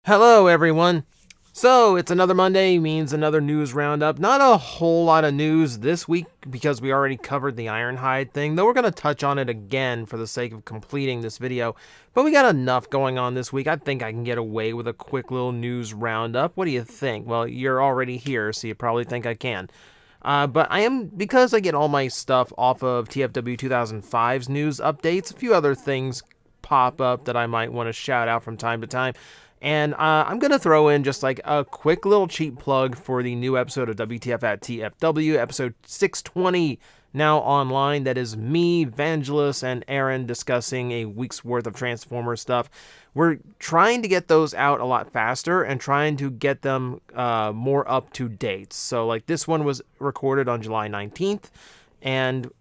Hello, everyone. So, it's another Monday, means another news roundup. Not a whole lot of news this week because we already covered the Ironhide thing, though we're going to touch on it again for the sake of completing this video. But we got enough going on this week. I think I can get away with a quick little news roundup. What do you think? Well, you're already here, so you probably think I can. But because I get all my stuff off of TFW 2005's news updates, a few other things pop up that I might want to shout out from time to time. And I'm going to throw in just like a quick little cheap plug for the new episode of WTF at TFW, episode 620, now online. That is me, Vangelis, and Aaron discussing a week's worth of Transformer stuff. We're trying to get those out a lot faster and trying to get them more up to date. So like this one was recorded on July 19th, and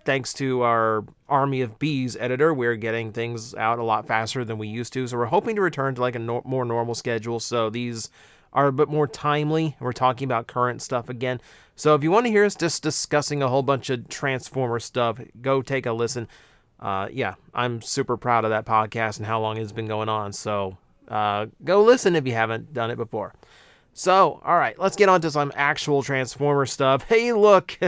thanks to our Army of Bees editor, we're getting things out a lot faster than we used to. So we're hoping to return to like a more normal schedule. So these are a bit more timely. We're talking about current stuff again. So if you want to hear us just discussing a whole bunch of Transformer stuff, go take a listen. Yeah, I'm super proud of that podcast and how long it's been going on. So go listen if you haven't done it before. So, alright, let's get on to some actual Transformer stuff. Hey, look!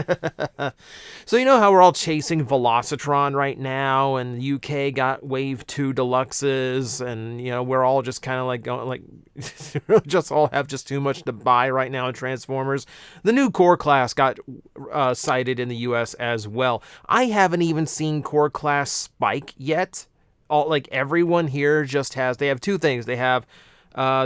So you know how we're all chasing Velocitron right now, and the UK got Wave 2 Deluxes, and, you know, we're all just kind of like going, like, just all have just too much to buy right now in Transformers. The new Core Class got cited in the US as well. I haven't even seen Core Class Spike yet. Like, everyone here just has, they have two things. They have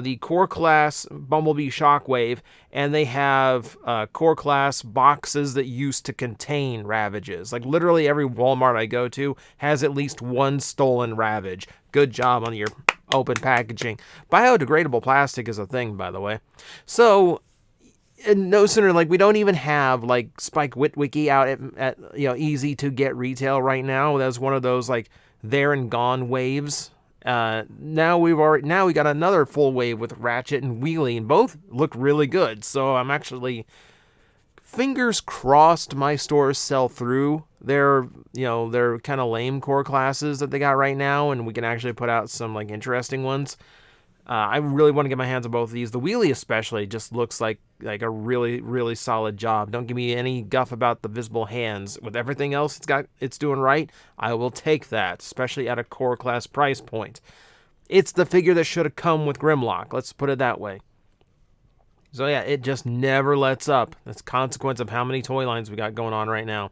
the Core Class Bumblebee Shockwave, and they have Core Class boxes that used to contain Ravages. Like, literally every Walmart I go to has at least one stolen Ravage. Good job on your open packaging. Biodegradable plastic is a thing, by the way. So, and no sooner, like, we don't even have, like, Spike Witwicky out at you know, easy to get retail right now. That's one of those, like, there and gone waves. Now we got another full wave with Ratchet and Wheelie, and both look really good. So I'm actually, fingers crossed, my stores sell through their kind of lame core classes that they got right now, and we can actually put out some like interesting ones. I really want to get my hands on both of these. The Wheelie especially just looks like a really, really solid job. Don't give me any guff about the visible hands. With everything else it's doing right, I will take that, especially at a core class price point. It's the figure that should have come with Grimlock, let's put it that way. So yeah, it just never lets up. That's a consequence of how many toy lines we got going on right now.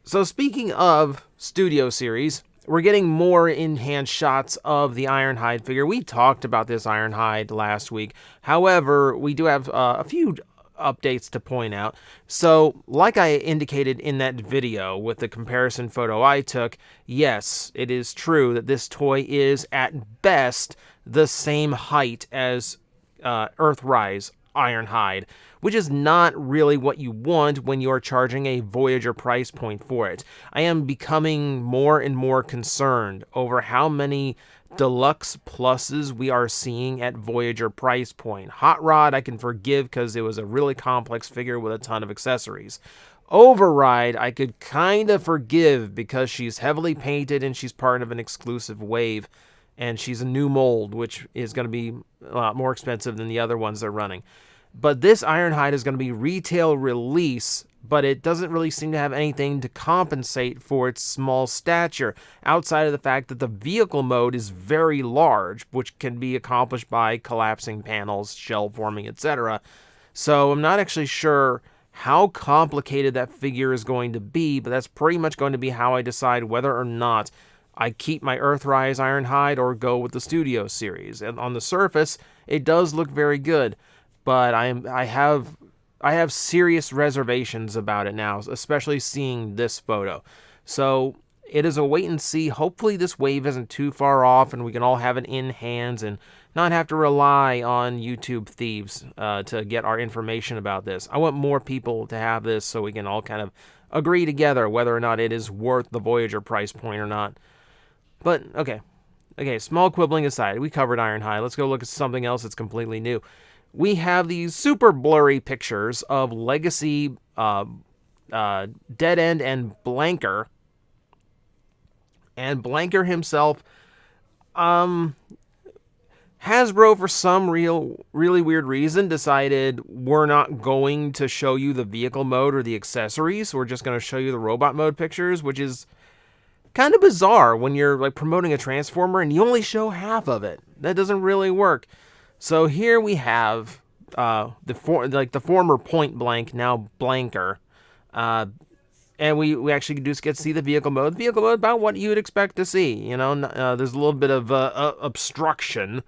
So speaking of Studio Series, we're getting more in-hand shots of the Ironhide figure. We talked about this Ironhide last week. However, we do have a few updates to point out. So, like I indicated in that video with the comparison photo I took, yes, it is true that this toy is, at best, the same height as Earthrise Ironhide, which is not really what you want when you're charging a Voyager price point for it. I am becoming more and more concerned over how many deluxe pluses we are seeing at Voyager price point. Hot Rod I can forgive because it was a really complex figure with a ton of accessories. Override I could kind of forgive because she's heavily painted and she's part of an exclusive wave, and she's a new mold, which is going to be a lot more expensive than the other ones they're running. But this Ironhide is going to be retail release, but it doesn't really seem to have anything to compensate for its small stature, outside of the fact that the vehicle mode is very large, which can be accomplished by collapsing panels, shell forming, etc. So I'm not actually sure how complicated that figure is going to be, but that's pretty much going to be how I decide whether or not I keep my Earthrise Ironhide or go with the Studio Series. And on the surface, it does look very good, but I have serious reservations about it now, especially seeing this photo. So it is a wait and see. Hopefully this wave isn't too far off and we can all have it in hands and not have to rely on YouTube thieves to get our information about this. I want more people to have this so we can all kind of agree together whether or not it is worth the Voyager price point or not. But, okay, small quibbling aside, we covered Ironhide. Let's go look at something else that's completely new. We have these super blurry pictures of Legacy, Dead End, and Blanker. And Blanker himself Hasbro, for some really weird reason, decided we're not going to show you the vehicle mode or the accessories. We're just going to show you the robot mode pictures, which is kind of bizarre when you're like promoting a Transformer and you only show half of it. That doesn't really work. So here we have the former Point Blank, now Blanker. And we actually do get to see the vehicle mode. Vehicle mode, about what you would expect to see. You know, there's a little bit of obstruction,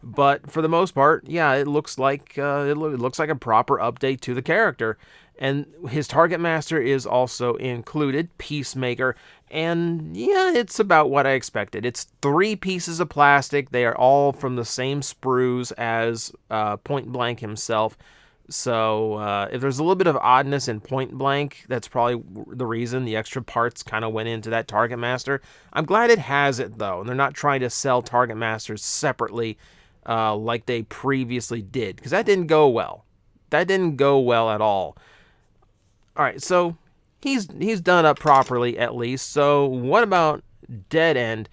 but for the most part, yeah, it looks like it looks like a proper update to the character. And his target master is also included, Peacemaker, and yeah, it's about what I expected. It's 3 pieces of plastic. They are all from the same sprues as Point Blank himself. So if there's a little bit of oddness in Point Blank, that's probably the reason the extra parts kind of went into that Target Master. I'm glad it has it, though, and they're not trying to sell Target Masters separately like they previously did, because that didn't go well. That didn't go well at all. All right, so he's done up properly, at least. So what about Dead End?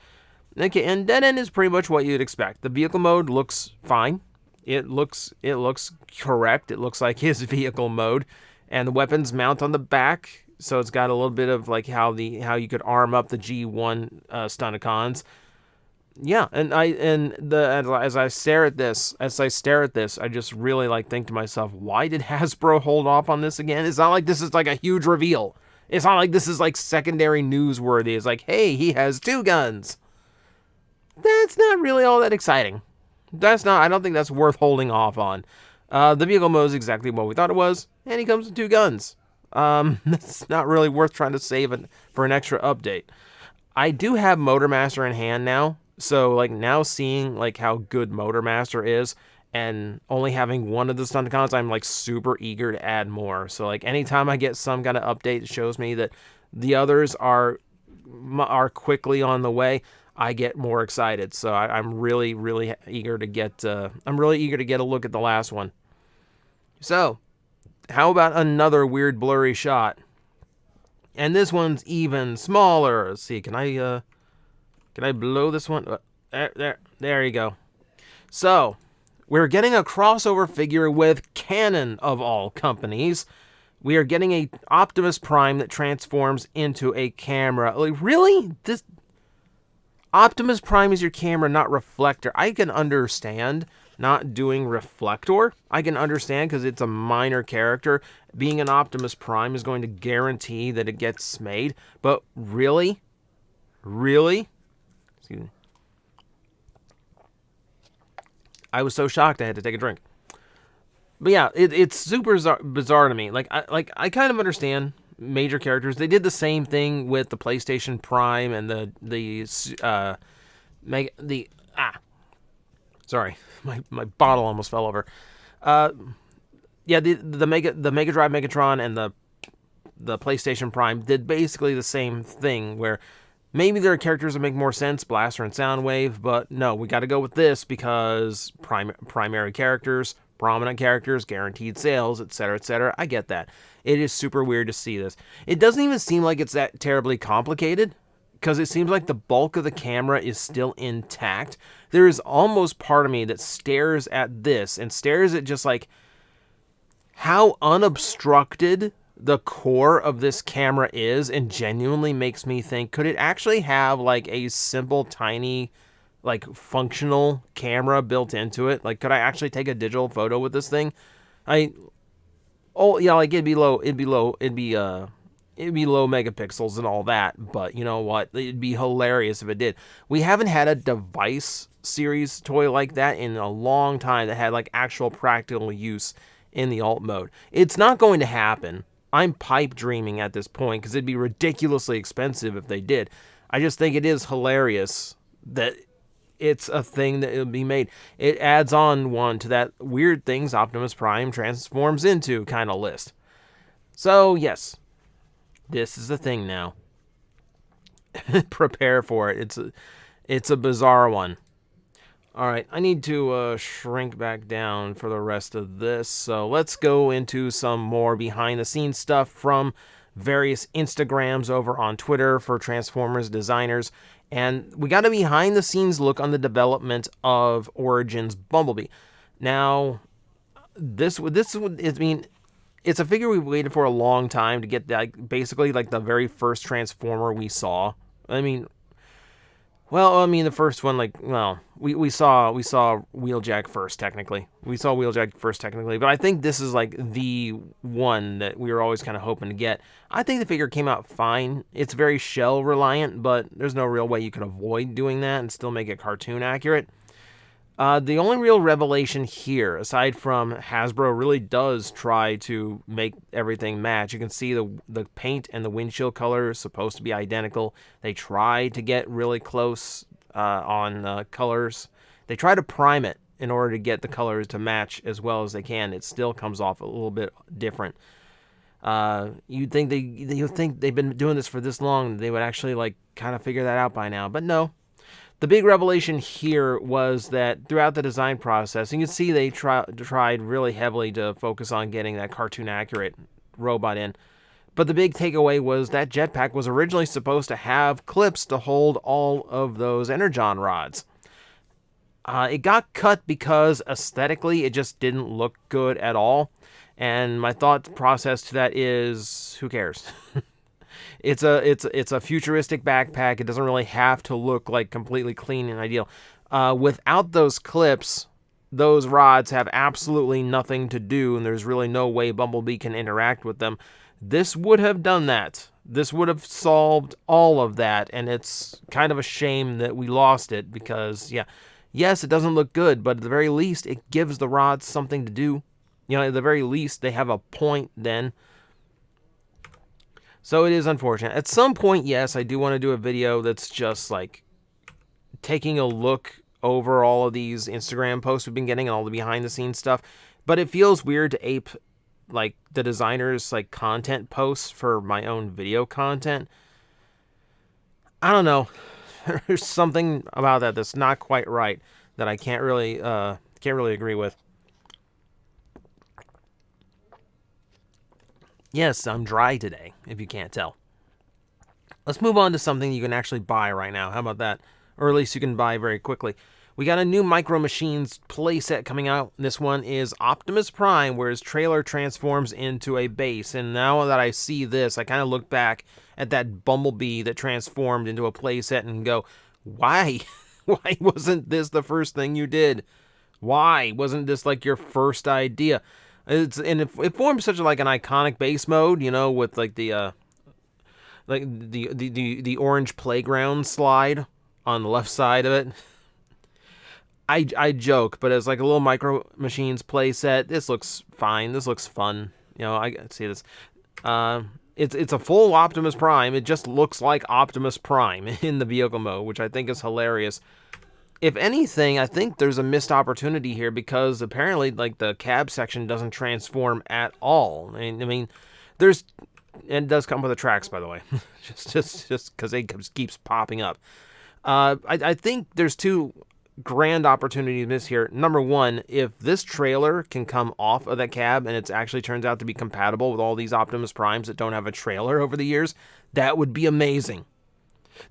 Okay, and Dead End is pretty much what you'd expect. The vehicle mode looks fine. It looks correct. It looks like his vehicle mode, and the weapons mount on the back, so it's got a little bit of like how you could arm up the G1 Stunticons. Yeah, and as I stare at this, I just really like think to myself, why did Hasbro hold off on this again? It's not like this is like a huge reveal. It's not like this is like secondary newsworthy. It's like, hey, he has 2 guns. That's not really all that exciting. I don't think that's worth holding off on. The vehicle mode is exactly what we thought it was, and he comes with 2 guns. That's not really worth trying to save it for an extra update. I do have Motormaster in hand now, so like now seeing like how good Motormaster is, and only having one of the Stunticons, I'm like super eager to add more. So like anytime I get some kind of update that shows me that the others are quickly on the way, I get more excited. So I'm really eager to get. I'm really eager to get a look at the last one. So, how about another weird blurry shot? And this one's even smaller. Let's see. Can I blow this one? There you go. So, we're getting a crossover figure with Canon of all companies. We are getting a Optimus Prime that transforms into a camera. Like, really? This Optimus Prime is your camera, not reflector. I can understand not doing reflector. I can understand because it's a minor character. Being an Optimus Prime is going to guarantee that it gets made. But really? Really? Excuse me. I was so shocked I had to take a drink. But yeah, it's super bizarre to me. Like I kind of understand major characters. They did the same thing with the PlayStation Prime and sorry, my bottle almost fell over. Yeah, the Mega Drive Megatron and the PlayStation Prime did basically the same thing, where maybe there are characters that make more sense, Blaster and Soundwave, but no, we got to go with this because primary characters, prominent characters, guaranteed sales, etc., etc. I get that. It is super weird to see this. It doesn't even seem like it's that terribly complicated, because it seems like the bulk of the camera is still intact. There is almost part of me that stares at this and stares at just like how unobstructed the core of this camera is, and genuinely makes me think, could it actually have like a simple, tiny, like functional camera built into it? Like, could I actually take a digital photo with this thing? It'd be low megapixels and all that, but you know what? It'd be hilarious if it did. We haven't had a device series toy like that in a long time that had like actual practical use in the alt mode. It's not going to happen. I'm pipe dreaming at this point because it'd be ridiculously expensive if they did. I just think it is hilarious that it's a thing that will be made. It adds on one to that weird things Optimus Prime transforms into kind of list. So, yes, this is the thing now. Prepare for it. It's a bizarre one. All right, I need to shrink back down for the rest of this. So let's go into some more behind-the-scenes stuff from various Instagrams over on Twitter for Transformers designers, and we got a behind-the-scenes look on the development of Origin's Bumblebee. Now, I mean, it's a figure we've waited for a long time to get, that, basically like the very first Transformer we saw. I mean, the first one, like, well, we saw Wheeljack first, technically. But I think this is, like, the one that we were always kind of hoping to get. I think the figure came out fine. It's very shell-reliant, but there's no real way you could avoid doing that and still make it cartoon-accurate. The only real revelation here, aside from Hasbro really does try to make everything match. You can see the paint and the windshield color is supposed to be identical. They try to get really close on colors. They try to prime it in order to get the colors to match as well as they can. It still comes off a little bit different. You'd think they've been doing this for this long, they would actually like kind of figure that out by now, but no. The big revelation here was that throughout the design process, you can see they tried really heavily to focus on getting that cartoon-accurate robot in. But the big takeaway was that jetpack was originally supposed to have clips to hold all of those energon rods. It got cut because aesthetically it just didn't look good at all. And my thought process to that is, who cares? It's a futuristic backpack. It doesn't really have to look like completely clean and ideal. Without those clips, those rods have absolutely nothing to do, and there's really no way Bumblebee can interact with them. This would have done that. This would have solved all of that, and it's kind of a shame that we lost it because, yeah, yes, it doesn't look good, but at the very least, it gives the rods something to do. You know, at the very least, they have a point then. So it is unfortunate. At some point, yes, I do want to do a video that's just like taking a look over all of these Instagram posts we've been getting and all the behind the scenes stuff. But it feels weird to ape like the designers like content posts for my own video content. I don't know. There's something about that that's not quite right that I can't really agree with. Yes, I'm dry today, if you can't tell. Let's move on to something you can actually buy right now. How about that? Or at least you can buy very quickly. We got a new Micro Machines playset coming out. This one is Optimus Prime, where his trailer transforms into a base. And now that I see this, I kind of look back at that Bumblebee that transformed into a playset and go, why? Why wasn't this the first thing you did? Why wasn't this like your first idea? It forms such like an iconic base mode, you know, with like the orange playground slide on the left side of it. I joke, but as like a little Micro Machines playset, this looks fine. This looks fun. You know, I see this. It's a full Optimus Prime. It just looks like Optimus Prime in the vehicle mode, which I think is hilarious. If anything, I think there's a missed opportunity here because apparently, like, the cab section doesn't transform at all. I mean, it does come with the tracks, by the way, just because it keeps popping up. I think there's two grand opportunities missed here. Number one, if this trailer can come off of that cab and it actually turns out to be compatible with all these Optimus Primes that don't have a trailer over the years, that would be amazing.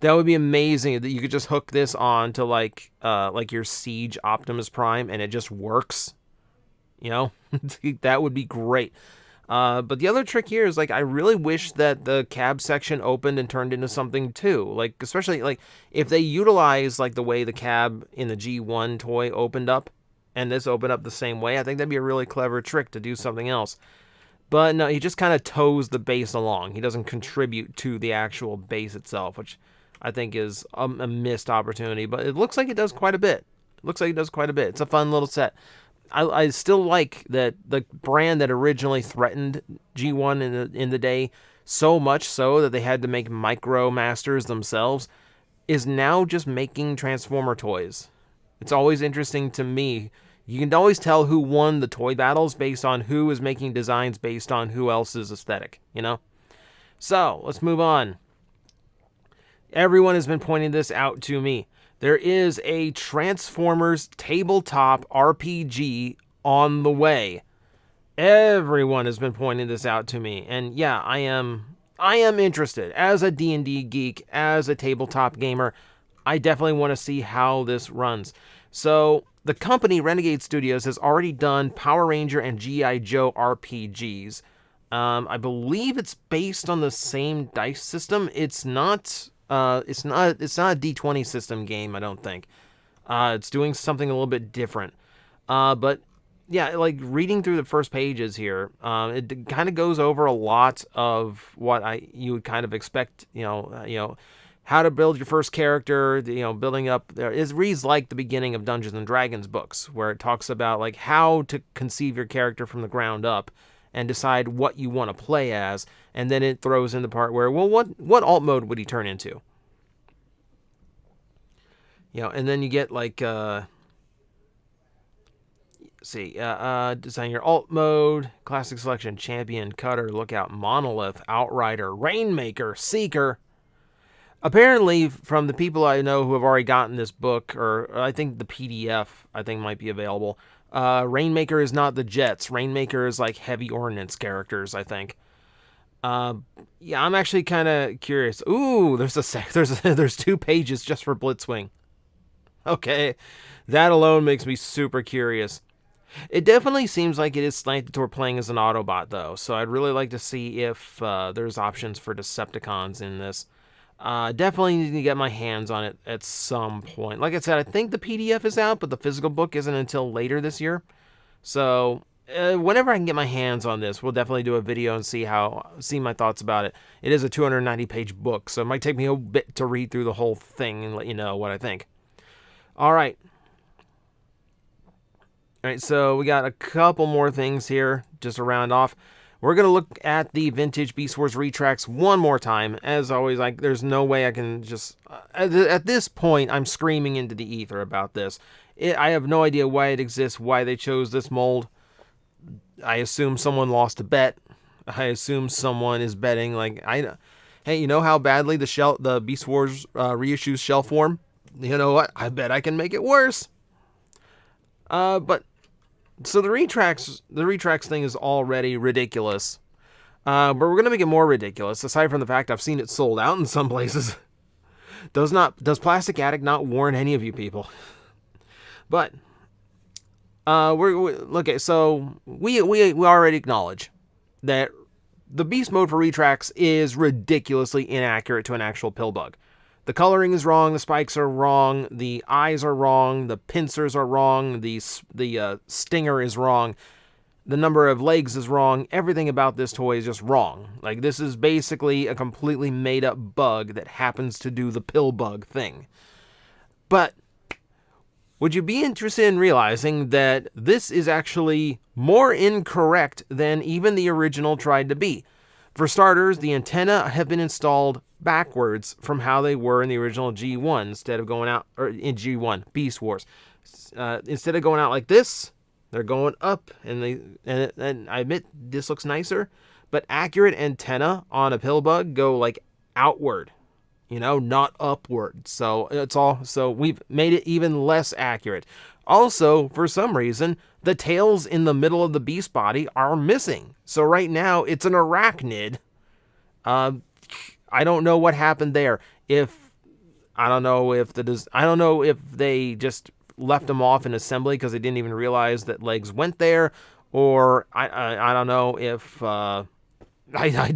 That would be amazing that you could just hook this on to like your Siege Optimus Prime and it just works. You know, that would be great. But the other trick here is like I really wish that the cab section opened and turned into something too. Like especially like if they utilize like the way the cab in the G1 toy opened up and this opened up the same way, I think that'd be a really clever trick to do something else. But no, he just kind of tows the base along. He doesn't contribute to the actual base itself, which I think is a missed opportunity. But it looks like it does quite a bit. It's a fun little set. I still like that the brand that originally threatened G1 in the day, so much so that they had to make Micro Masters themselves, is now just making Transformer toys. It's always interesting to me. You can always tell who won the toy battles based on who is making designs based on who else's aesthetic, you know? So, let's move on. Everyone has been pointing this out to me. There is a Transformers tabletop RPG on the way. Everyone has been pointing this out to me. And yeah, I am I am interested. As a D&D geek, as a tabletop gamer, I definitely want to see how this runs. So, the company, Renegade Studios, has already done Power Ranger and G.I. Joe RPGs. I believe it's based on the same dice system. It's not a D20 system game, I don't think. It's doing something a little bit different. But yeah, like reading through the first pages here, it kind of goes over a lot of what you would kind of expect, how to build your first character, building up there. It reads like the beginning of Dungeons and Dragons books, where it talks about like how to conceive your character from the ground up and decide what you want to play as, and then it throws in the part where, well, what alt mode would he turn into? And then you get like, design your alt mode, classic selection, champion, cutter, lookout, monolith, outrider, rainmaker, seeker. Apparently, from the people I know who have already gotten this book, or I think the PDF, might be available, Rainmaker is not the Jets. Rainmaker is like heavy ordnance characters, I think. Yeah, I'm actually kind of curious. Ooh, there's 2 pages just for Blitzwing. Okay, that alone makes me super curious. It definitely seems like it is slanted toward playing as an Autobot, though, so I'd really like to see if there's options for Decepticons in this. Definitely need to get my hands on it at some point. Like I said, I think the PDF is out, but the physical book isn't until later this year. So, whenever I can get my hands on this, we'll definitely do a video and see my thoughts about it. It is a 290-page book, so it might take me a bit to read through the whole thing and let you know what I think. All right, so we got a couple more things here just to round off. We're going to look at the vintage BSource Retrax one more time. As always, there's no way I can just... at this point, I'm screaming into the ether about this. I have no idea why it exists, why they chose this mold. I assume someone lost a bet. I assume someone is betting, hey, you know how badly the BSource reissues shell form? You know what? I bet I can make it worse. So the Retrax thing is already ridiculous. But we're going to make it more ridiculous, aside from the fact I've seen it sold out in some places. Does Plastic Attic not warn any of you people? But, so we already acknowledge that the beast mode for Retrax is ridiculously inaccurate to an actual pill bug. The coloring is wrong, the spikes are wrong, the eyes are wrong, the pincers are wrong, the stinger is wrong, the number of legs is wrong, everything about this toy is just wrong. Like, this is basically a completely made-up bug that happens to do the pill bug thing. But would you be interested in realizing that this is actually more incorrect than even the original tried to be? For starters, the antenna have been installed backwards from how they were in the original G1 instead of going out, or in G1, Beast Wars. Instead of going out like this, they're going up, and I admit this looks nicer, but accurate antenna on a pill bug go like outward, not upward. So we've made it even less accurate. Also, for some reason, the tails in the middle of the beast body are missing. So right now, it's an arachnid. I don't know what happened there. I don't know if they just left them off in assembly because they didn't even realize that legs went there, or I don't know if I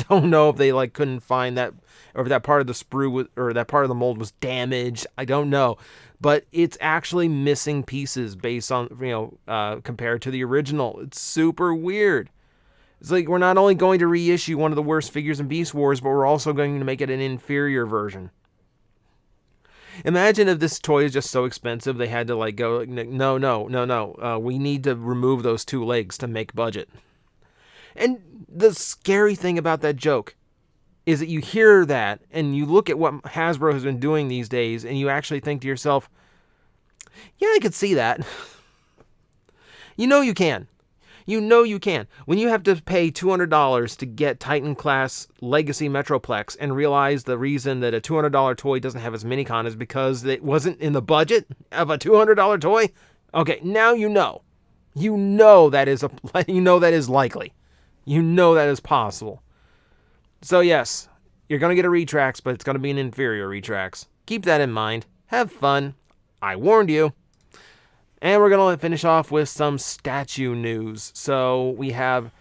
don't know if they couldn't find that, or if that part of the sprue or that part of the mold was damaged. I don't know, but it's actually missing pieces based on compared to the original. It's super weird. It's like we're not only going to reissue one of the worst figures in Beast Wars, but we're also going to make it an inferior version. Imagine if this toy is just so expensive they had to go, no, we need to remove those 2 legs to make budget. And the scary thing about that joke is that you hear that and you look at what Hasbro has been doing these days and you actually think to yourself, yeah, I could see that. You can. You can. When you have to pay $200 to get Titan Class Legacy Metroplex and realize the reason that a $200 toy doesn't have its Minicon is because it wasn't in the budget of a $200 toy. Okay, now you know. That is likely. That is possible. So yes, You're going to get a Retrax, but it's going to be an inferior Retrax. Keep that in mind. Have fun. I warned you. And we're going to finish off with some statue news. So we have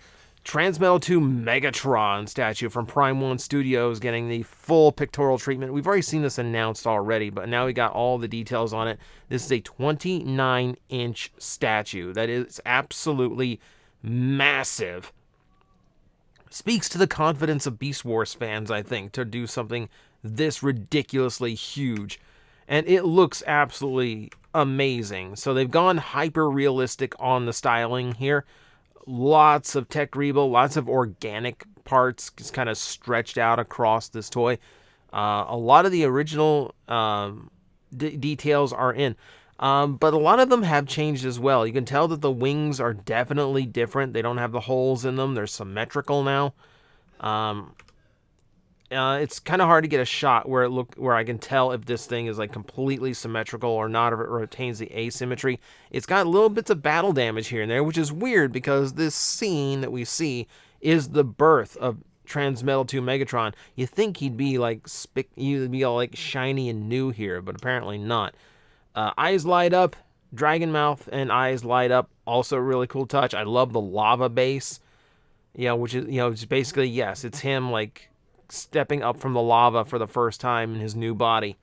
Transmetal 2 Megatron statue from Prime 1 Studios getting the full pictorial treatment. We've already seen this announced already, but now we got all the details on it. This is a 29-inch statue that is absolutely massive. Speaks to the confidence of BSource fans, I think, to do something this ridiculously huge. And it looks absolutely amazing. So they've gone hyper-realistic on the styling here. Lots of tech rebuild, lots of organic parts just kind of stretched out across this toy. A lot of the original details are in. But a lot of them have changed as well. You can tell that the wings are definitely different. They don't have the holes in them. They're symmetrical now. It's kind of hard to get a shot where I can tell if this thing is like completely symmetrical or not, or if it retains the asymmetry. It's got little bits of battle damage here and there, which is weird because this scene that we see is the birth of Transmetal 2 Megatron. You think he'd be like he'd be all like shiny and new here, but apparently not. Eyes light up, dragon mouth and eyes light up. Also a really cool touch. I love the lava base. Which is, it's basically, yes, it's him like stepping up from the lava for the first time in his new body.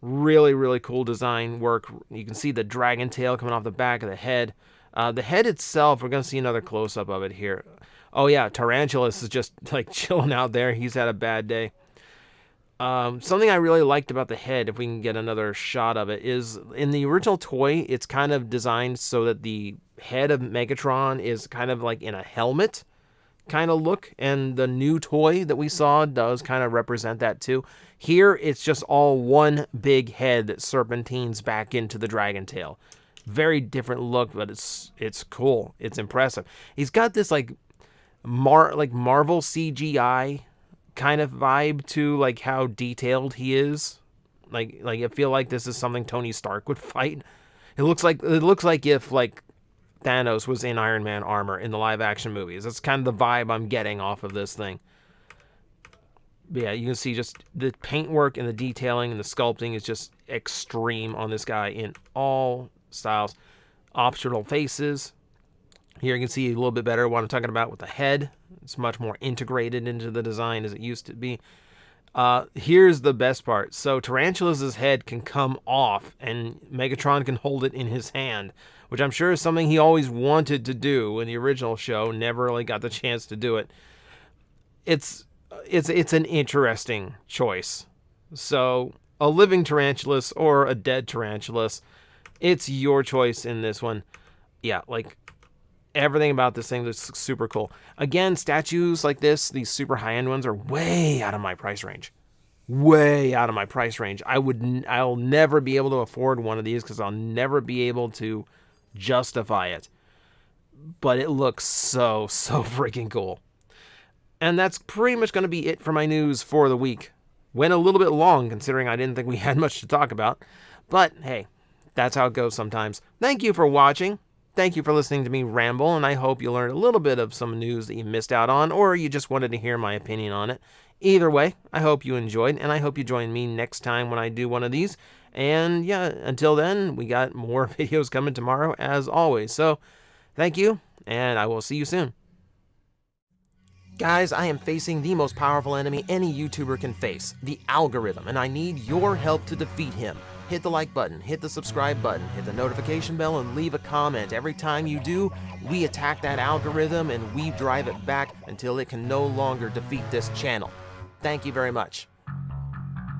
Really, really cool design work. You can see the dragon tail coming off the back of the head. The head itself, we're going to see another close-up of it here. Oh yeah, Tarantulas is just like chilling out there. He's had a bad day. Something I really liked about the head, if we can get another shot of it, is in the original toy, it's kind of designed so that the head of Megatron is kind of like in a helmet kind of look, and the new toy that we saw does kind of represent that too. Here, it's just all one big head that serpentines back into the dragon tail. Very different look, but it's cool. It's impressive. He's got this like Marvel CGI kind of vibe to like how detailed he is. Like I feel like this is something Tony Stark would fight. It looks like if like Thanos was in Iron Man armor in the live action movies. That's kind of the vibe I'm getting off of this thing. But yeah, you can see just the paintwork and the detailing and the sculpting is just extreme on this guy in all styles. Optional faces. Here you can see a little bit better what I'm talking about with the head. It's much more integrated into the design as it used to be. Here's the best part. So Tarantulas' head can come off and Megatron can hold it in his hand, which I'm sure is something he always wanted to do in the original show, never really got the chance to do it. It's an interesting choice. So a living Tarantulas or a dead Tarantulas, it's your choice in this one. Yeah, like everything about this thing looks super cool. Again, statues like this, these super high-end ones, are way out of my price range. Way out of my price range. I'll never be able to afford one of these because I'll never be able to justify it. But it looks so freaking cool. And that's pretty much going to be it for my news for the week. Went a little bit long considering I didn't think we had much to talk about. But hey, that's how it goes sometimes. Thank you for watching. Thank you for listening to me ramble, and I hope you learned a little bit of some news that you missed out on, or you just wanted to hear my opinion on it. Either way, I hope you enjoyed, and I hope you join me next time when I do one of these. And yeah, until then, we got more videos coming tomorrow, as always. So, thank you, and I will see you soon. Guys, I am facing the most powerful enemy any YouTuber can face, the algorithm, and I need your help to defeat him. Hit the like button, hit the subscribe button, hit the notification bell, and leave a comment. Every time you do, we attack that algorithm and we drive it back until it can no longer defeat this channel. Thank you very much.